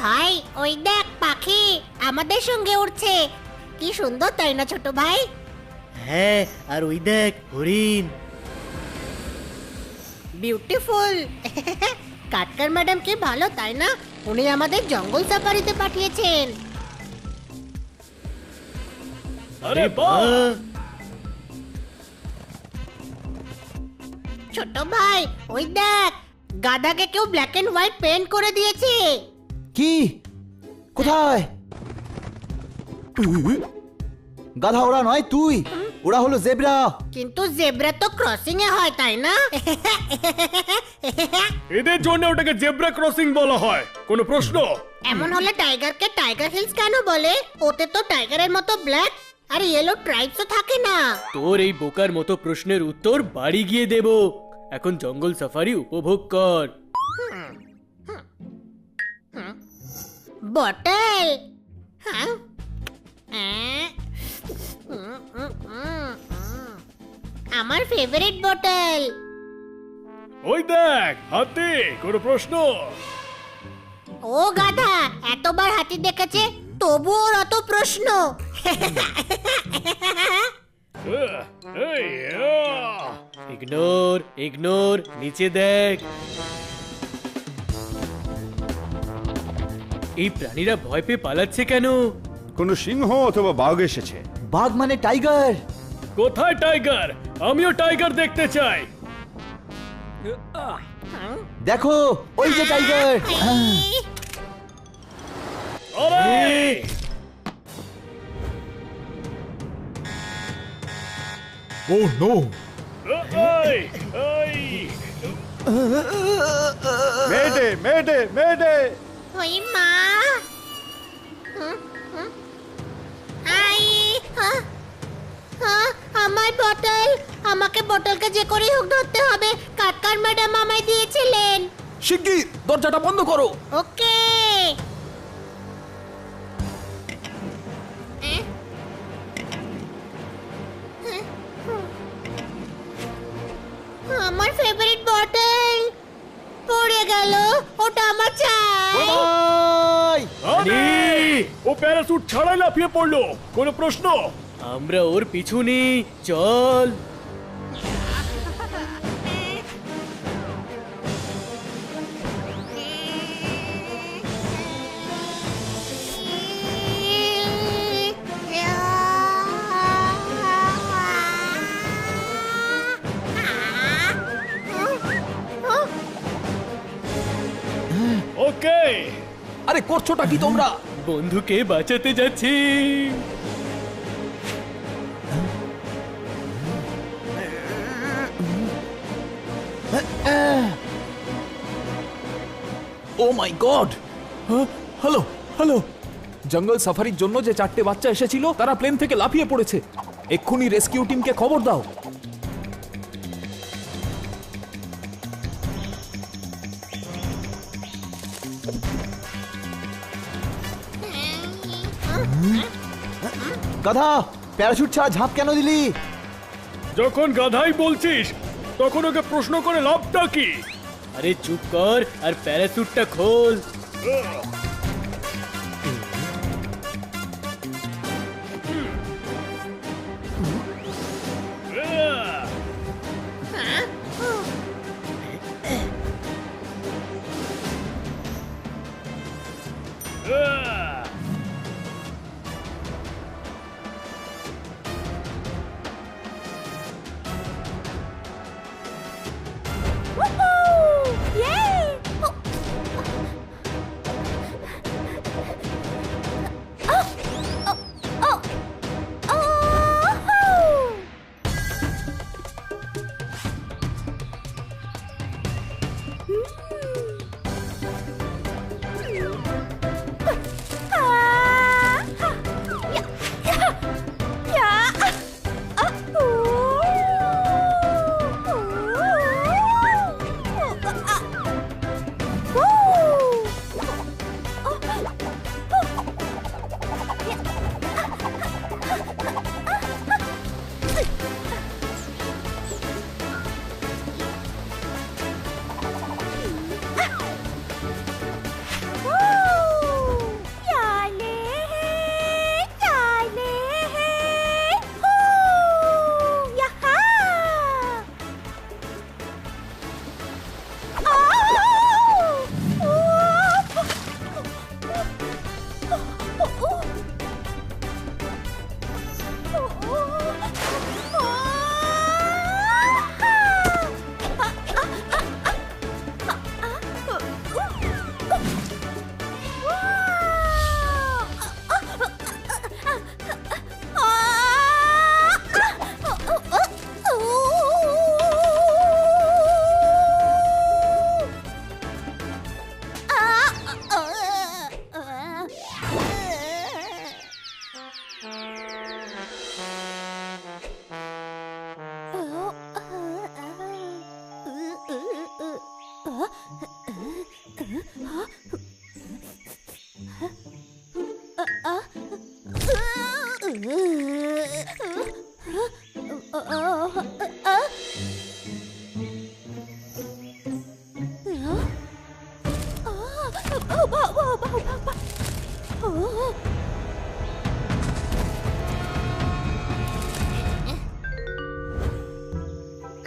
ভাই ওই দেখ পাখি আমাদের সঙ্গে উড়ছে, কি সুন্দর তাই না ছোট ভাই? হ্যাঁ, আর ওই দেখ হরিণ। বিউটিফুল। কাটকার ম্যাডাম কি ভালো তাই না, উনি আমাদের জঙ্গল সাফারিতে পাঠিয়েছেন। আরে বাহ! ছোট ভাই ওই দেখ, গাধাকে কেউ ব্ল্যাক এন্ড হোয়াইট পেইন্ট করে দিয়েছে। কি? কোথায়? গাধা ওরা নয়, তুই। ওরা হলো জেব্রা। কিন্তু জেব্রা তো ক্রসিং এ হয় তাই না? এদের জন্য ওটাকে জেব্রা ক্রসিং বলা হয়, কোনো প্রশ্ন? এমন হলে টাইগারকে টাইগার হিলস কেন বলে? ওতে তো টাইগারের মতো ব্ল্যাক আর ইয়েলো ট্রাইবস থাকে না। তোর এই বোকার মতো প্রশ্নের উত্তর বাড়ি গিয়ে দেব। এখন জঙ্গল সাফারি উপভোগ কর। বটল। হ্যাঁ, আমার ফেভারিট বটল। ওই দেখ হাতি, কোনো প্রশ্ন? ও গাধা, এতবার হাতি দেখেছে তবুও ওর অত প্রশ্ন। ইগনোর ইগনোর, নিচে দেখ। এই প্রাণীরা ভয় পেয়ে পালাচ্ছে কেন? কোনো সিংহ অথবা বাঘ এসেছে। বাঘ মানে টাইগার। কোথায় টাইগার? আমিও টাইগার দেখতে চাই। দেখো, ওই যে টাইগার। আরে! ও নো! এই, এই! মেডে মেডে মেডে! ওই মা। আই, আমার বটল। আমাকে বটলকে যে করেই হোক ধরতে হবে। কাটকার ম্যাডাম আমায় দিয়েছিলেন। শিগগির দরজাটা বন্ধ করো। ওকে। আমার ফেভারিট বটল পড়ে গেল, ওটা আমার চাই। ভাই, আরে! ও প্যারাসুট ছাড়াই লাফিয়ে পড়লো, কোনো প্রশ্ন? আমরা ওর পিছু নিই, চল। ওকে। আরে করছোটা কি তোমরা? বন্ধুকে বাঁচাতে যাচ্ছি। ও মাই গড! হ্যালো হ্যালো, জঙ্গল সাফারির জন্য যে 4টে বাচ্চা এসেছিল তারা প্লেন থেকে লাফিয়ে পড়েছে। এক্ষুনি রেস্কিউ টিমকে খবর দাও। গাধা, প্যারাশুট ছাড়া ঝাঁপ কেন দিলি? যখন গাধাই বলছিস তখন ওকে প্রশ্ন করে লাভটা কি? আরে চুপ কর আর প্যারাসুটটা খোল।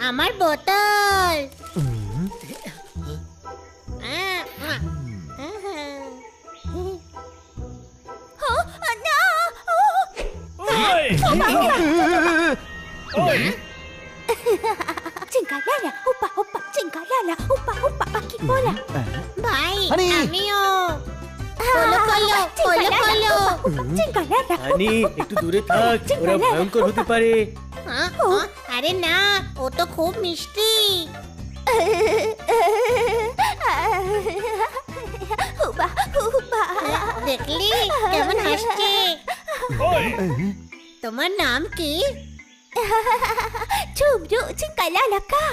আমার বোতল। Cingkalala, upa upa, cingkalala, upa upa, paki bola. ভাই হানি! আমিও। বলো বলো বলো বলো। Cingkalala, হানি একটু দূরে থাক, ওরা ভয়ঙ্কর হতে পারে। আরে না, ও তো খুব মিষ্টি। upa upa. দেখলি কেমন হাসছে? তোমার নাম কি? Cumru, cingkalala ka.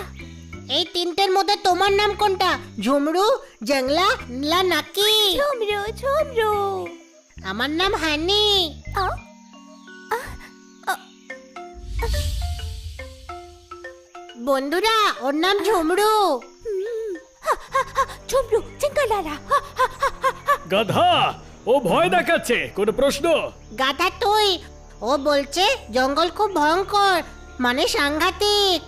এই তিনটের মধ্যে তোমার নাম কোনটা? ঝুমরু, জংলা, নীলা নাকি? Cumru, cumru. আমার নাম হানি। Oh. বন্ধুরা, ওর নাম ঝুমরু। Cumru, cingkalala. গাধা ও ভয় দেখাচ্ছে, কোনো প্রশ্ন? গাধা তুই। ও বলছে জঙ্গল খুব ভয়ঙ্কর, মানে সাংঘাতিক।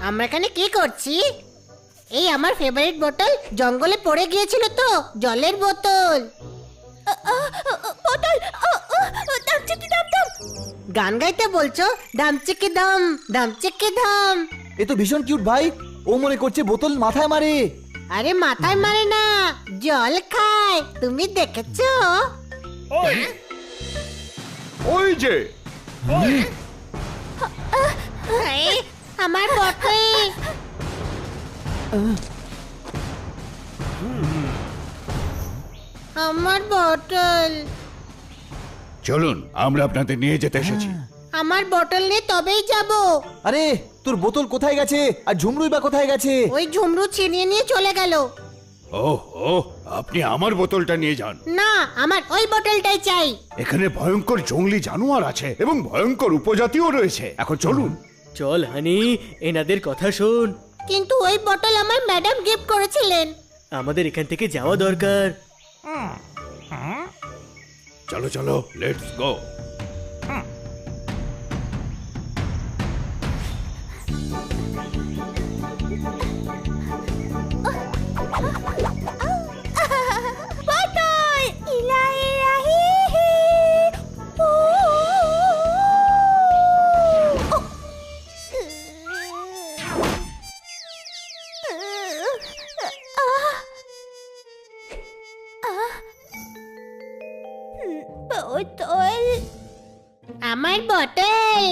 আমরা এখানে কি করছি? এই আমার ফেভারিট বোতল জঙ্গলে পড়ে গিয়েছিল তো, জলের বোতল। বোতল, দাম চিকি দাম দাম. গান গাইতে বলছো? দামচিকি দাম, দামচিকি দাম। এ তো ভীষণ কিউট ভাই। ও মনে করছে বোতল মাথায় মারে। আরে মাথায় মারে না, জল খায়। তুমি দেখেছো? ওই যে এই, আমার বোতল। আমার বোতল। চলুন, আমরা আপনাদের নিয়ে যেতে এসেছি। আমার বোতল নিয়ে তবেই যাব। আরে তোর বোতল কোথায় গেছে? আর ঝুমরুই বা কোথায় গেছে? ওই ঝুমরু ছিনিয়ে নিয়ে চলে গেল। ওহো, আপনি আমার বোতলটা নিয়ে যান। না, আমার ওই বোতলটাই চাই। এখানে ভয়ঙ্কর জঙ্গলি জানোয়ার আছে এবং ভয়ঙ্কর উপজাতিও রয়েছে। এখন চলুন। চল হানি, এনাদের কথা শোন। কিন্তু ওই বোতল আমার ম্যাডাম গিফট করেছিলেন। আমাদের এখান থেকে যাওয়া দরকার। চলো চলো, let's go. Botol! Ilahi! Botol! আমার বোতল।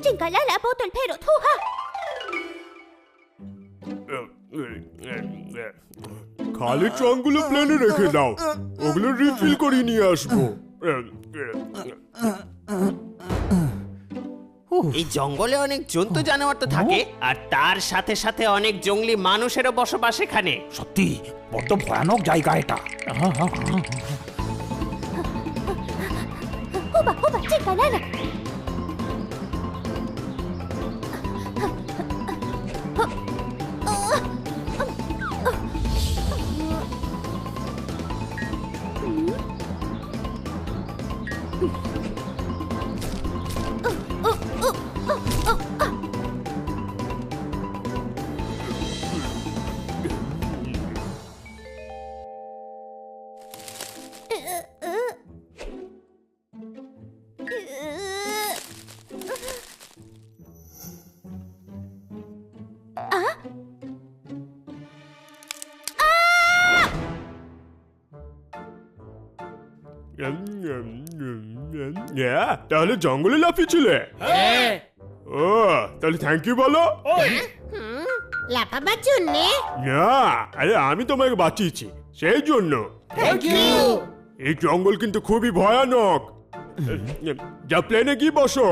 Cingkalala, botol pero tuha! খালি ট্রাঙ্কগুলো প্লেনে রেখে দাও, ওগুলো রিফিল করে নিয়ে আসবো। এই জঙ্গলে অনেক জন্তু জানোয়ার তো থাকে, আর তার সাথে সাথে অনেক জঙ্গলি মানুষেরও বসবাস এখানে। সত্যি বড্ড ভয়ানক জায়গা এটা। Uba, uba, cingkalala! তাহলে জঙ্গলে লাফিয়েছিলে? ও, তাহলে থ্যাংক ইউ বলো। লাফাবার জন্যে? না, আরে আমি তোমাকে বাঁচিয়েছি সেই জন্য। Thank you. এই জঙ্গল কিন্তু খুবই ভয়ানক। যা প্লেনে গিয়ে বসো।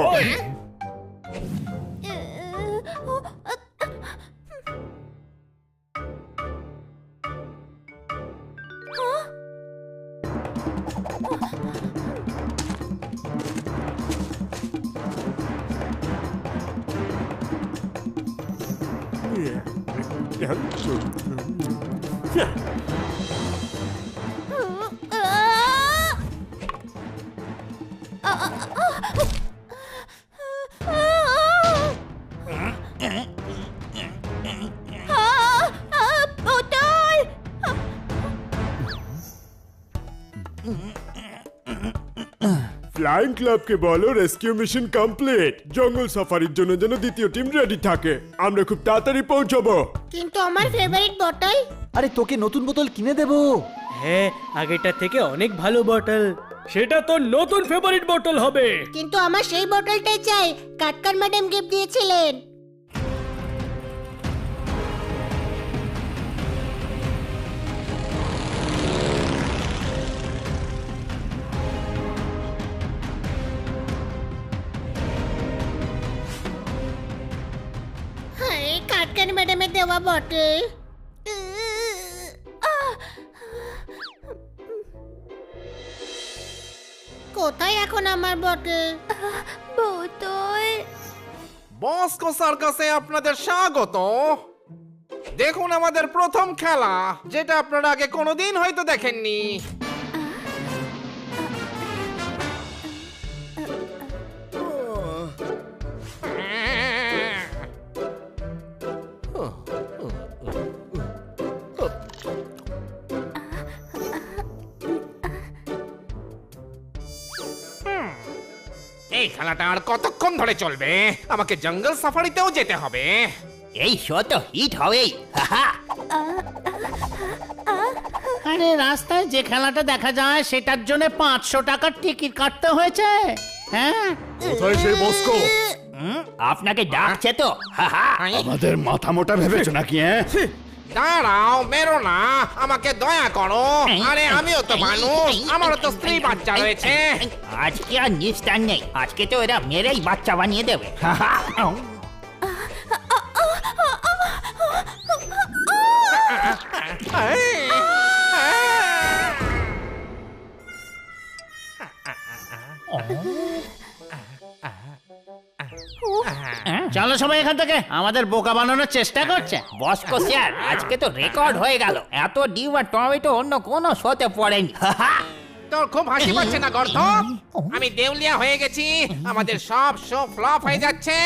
ফ্লাইং ক্লাবকে বলো রেস্কিউ মিশন কমপ্লিট। জঙ্গল সাফারির জন্য যেন দ্বিতীয় টিম রেডি থাকে। আমরা খুব তাড়াতাড়ি পৌঁছাবো। কিন্তু আমার ফেভারিট বটল। আরে তোকে নতুন বোতল কিনে দেবো। হ্যাঁ, আগেরটা থেকে অনেক ভালো বটল। সেটা তোর নতুন ফেভারিট বটল হবে। কিন্তু আমার সেই বটলটাই চাই, কাটকার ম্যাডাম গিফট দিয়েছিলেন। হায়, কাটকার ম্যাডামের দেওয়া বটল। কোথায় এখন আমার বটল? বোতল। বস্কো সার্কাসে আপনাদের স্বাগত। দেখুন আমাদের প্রথম খেলা, যেটা আপনারা আগে কোনোদিন হয়তো দেখেননি। এই খেলাটা আর কতক্ষণ ধরে চলবে? আমাকে জঙ্গল সাফারিতেও যেতে হবে। এই শো তো হিট হবেই। আরে রাস্তায় যে খেলাটা দেখা যায় সেটার জন্য 500 টাকার টিকিট কাটতে হয়েছে। হ্যাঁ, কোথায় সেই বস্কো? আপনাকে ডাকছে তো। আমাদের মাথা মোটা ভেবেছো নাকি? দাঁড়াও, মেরো না, আমাকে দয়া করো। আরে আমিও তো মানুষ, আমারও তো স্ত্রী বাচ্চা রয়েছে। আজকে আর নিস্তার নেই, আজকে তো এরা মেরেই বাচ্চা বানিয়ে দেবে। চলো সবাই এখান থেকে, আমাদের বোকা বানানোর চেষ্টা করছে। বস্কো স্যার, আজকে তো রেকর্ড হয়ে গেল। এত ডিম আর টমেটো অন্য কোনো শোতে পড়েনি। তোর খুব হাসি পাচ্ছে না গর্ত? আমি দেউলিয়া হয়ে গেছি, আমাদের সব শো ফ্লপ হয়ে যাচ্ছে।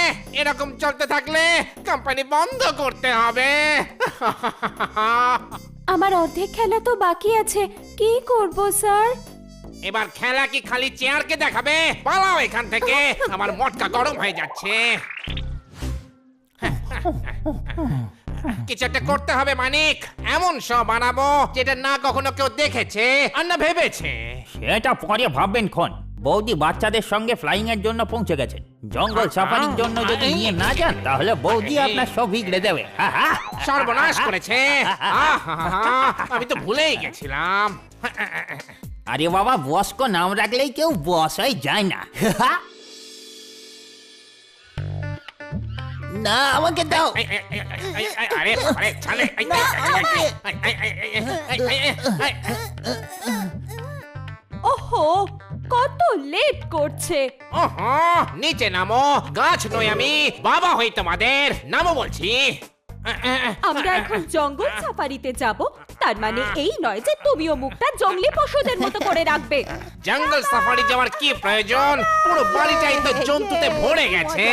এরকম চলতে থাকলে কোম্পানি বন্ধ করতে হবে। আমার অর্ধেক খেলা তো বাকি আছে, কি করব স্যার? এবার খেলা কি খালি চেয়ারকে দেখাবে? পালাও এখান থেকে, আমার মটকা গরম হয়ে যাচ্ছে। কিছু একটা করতে হবে মানিক। এমন শো বানাবো যেটা না কখনো কেউ দেখেছে আর না ভেবেছে। সেটা পরে ভাববেন খন। বৌদি বাচ্চাদের সঙ্গে ফ্লাইং এর জন্য পৌঁছে গেছেন। জঙ্গল সাফারির জন্য যদি নিয়ে না যান তাহলে বৌদি আপনার সব বিগড়ে দেবে। সর্বনাশ করেছে। আমি তো ভুলেই গেছিলাম। আরে বাবা, বস্কো নাম রাখলেই কেউ বস হয়ে যায় না। না, আমাকে দাও। আরে আরে ছালে। ওহো, কত লেট করছে। ওহো, নিচে নামো। গাছ নই আমি, বাবা হই তোমাদের। নামো বলছি। আমরা এখন জঙ্গল সাফারিতে যাব, তার মানে এই নয় যে তুমিও মুখটা জঙ্গলি পশুদের মতো করে রাখবে। জঙ্গল সাফারি যাওয়ার কি প্রয়োজন? পুরো বাড়িটাই তো জন্তুতে ভরে গেছে।